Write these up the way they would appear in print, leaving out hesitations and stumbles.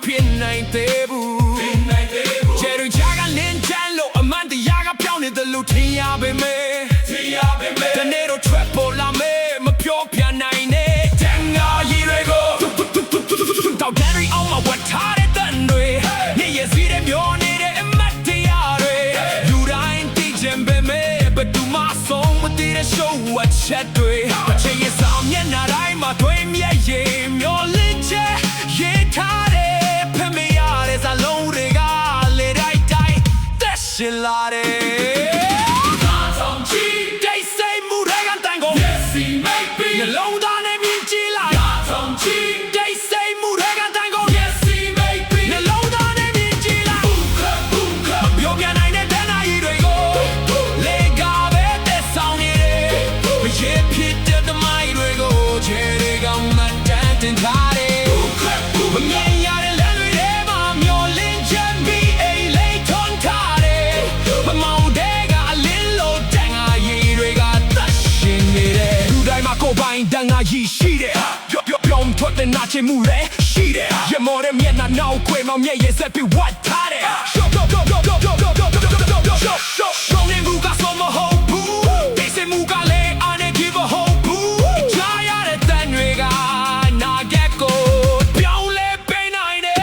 ဖြစ်နိုင်သေးဘူးကျဲတို့ကြားကလင်းချမ်းလို့အမှန်တရားကပြောင်းနေတယ်လို့ထင်ရပေမဲ့တနေ့တော့ထွက်ပေါ်လာမယ်မပြောပြနိုင်နဲ့တန်ငါရည်တွေကိုတောက်တယ်အောင်မဝတ်ထားတဲ့တန်တွေနေရစီတဲ့မျိုးနေတဲ့အမတ်တရားတွေလူတိုင်းသိချင်ပေမဲ့ဘယ်သူမှဆုံးမသိတဲ့ show ဝတ်ချက်တွေအချိန်ရဆောင်မျက်နှာတိုင်းမှာတွေးမြဲရေမျိုးလင်းချက်ရေးထားတဲ့ဖမ်းမရတဲ့ဇာလုံးတွေကလေတိုင်းတိုင်းသက်ရှင်လာတယ်လုံးသားနဲ့မြင်ကြည့်လိုက်ဒိတ်စိတ်မှုတွေကတန်ကုန်နှလုံးသားနဲ့မြင်ကြည့်လိုက်မပြောပြနိုင်တဲ့တန်နာရီတွေကိုလေကားပဲသက်ဆောင်နေတယ်မရေဖြစ်တဲ့သမိုင်းတွေကိုခြေတွေကမတန်တင်ထားတယ်မမြင်ရတဲ့လမ်းတွေထဲမှာမျောလင်းချက်ပြီးအိမ်လေးထွန်းထားတယ်မမောင်တဲ့ကအလင်းလို့တန်နာရီတွေကသက်ရှင်နေတယ်လူတိုင်းမှာကိုယ်ပိုင်တန်နာရီရှိတယ်ပြောင်းထွက်တဲ့နာချင်မှုတွေရှိတယ်ရမော်တဲ့မျက်နှာနောက်ခွေမောင်မျက်ရည်ဆက်ပြီးဝတ်ထားတယ်ရောင်းနေမှုကဆိုမဟုတ်ဘူးဒီစမှုကလည်းအားနေကြည့်မဟုတ်ဘူးကြားရတဲ့တန်တွေကနာဂက်ကိုပြောင်းလဲပေးနိုင်တယ်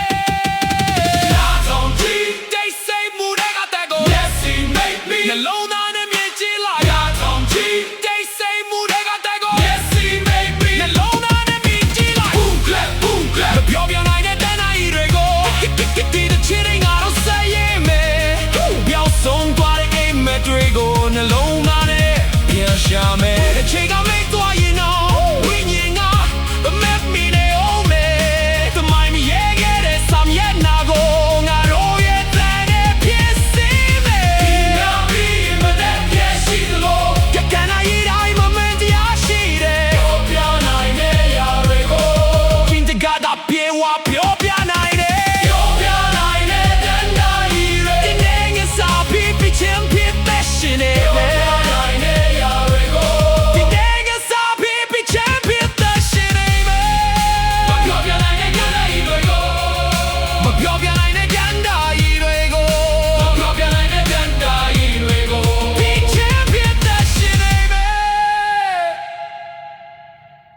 နာဆောင်ကြည့်ဒီစိတ်မှုတွေကတဲ့ကို Yes he made me နှလုံးသားနဲ့မြင်ကြည့်လိုက်နာဆောင်ကြည့်ဒီစိတ်မှုတွေကတဲ့ကို Yes he made me နှလုံးသားနဲ့မြင်ကြည့်လိုက် Boom clap boom clap မပြောပြနိုင်တဲ့တန်နာရီတွေကိုဒီတဲ့ချစ်တွေငါတို့ဆက်ရေးမယ်ပြောင်းဆုံးသွားတဲ့အိမ်မက်တွေကိုနှလုံးသားနဲ့ပြန်ရှာမယ်အချိန်ကမိတ်သွားရင်တော့ဝိညာဉ်ကမက်မီနေအောင်မယ်သမိုင်းမရဲခဲ့တဲ့ဆမ်ရဲ့နာကိုငါတို့ရဲ့တန်နဲ့ဖြစ်စေမယ်ဒီနာမီမတဲ့ပြည့်ရှိသလိုကနာရီတိုင်းမမန်တရားရှိတယ်ပြောပြနိုင်တဲ့ຢာတွေကိုကင်းတကားတာပြေဝပြောပြနိုင်တယ်ပြောပြနိုင်တဲ့တန်နာရီတွေဒီနိုင်ငံစာပြီးပြီးချင်းဖြစ်တဲ့ရှင်နေတယ်ပြောပြ